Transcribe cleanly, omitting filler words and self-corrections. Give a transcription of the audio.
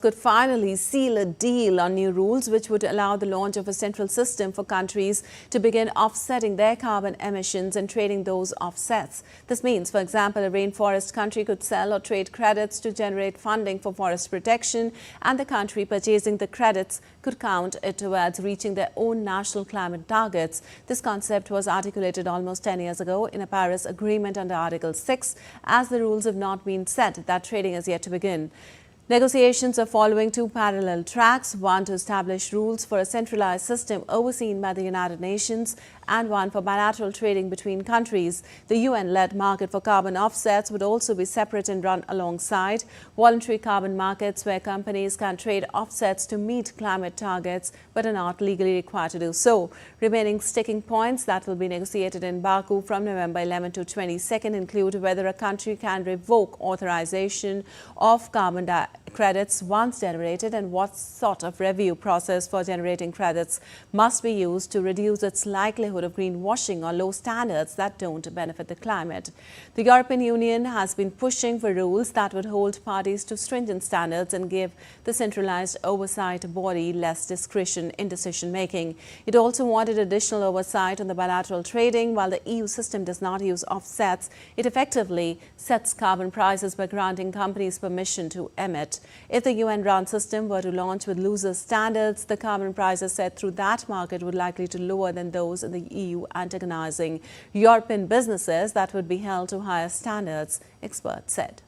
could finally seal a deal on new rules which would allow the launch of a central system for countries to begin offsetting their carbon emissions and trading those offsets. This means, for example, a rainforest country could sell or trade credits to generate funding for forest protection, and the country purchasing the credits could count it towards reaching their own national climate targets. This concept was articulated almost 10 years ago in a Paris Agreement under Article 6, as the rules have not been set. That trading is yet to begin. Negotiations are following two parallel tracks, one to establish rules for a centralized system overseen by the United Nations and one for bilateral trading between countries. The UN-led market for carbon offsets would also be separate and run alongside voluntary carbon markets where companies can trade offsets to meet climate targets but are not legally required to do so. Remaining sticking points that will be negotiated in Baku from November 11 to 22nd include whether a country can revoke authorization of carbon credits once generated and what sort of review process for generating credits must be used to reduce its likelihood of greenwashing or low standards that don't benefit the climate. The European Union has been pushing for rules that would hold parties to stringent standards and give the centralized oversight body less discretion in decision-making. It also wanted additional oversight on the bilateral trading. While the EU system does not use offsets, it effectively sets carbon prices by granting companies permission to emit. If the UN-run system were to launch with looser standards, the carbon prices set through that market would likely to lower than those in the EU, antagonizing European businesses that would be held to higher standards, experts said.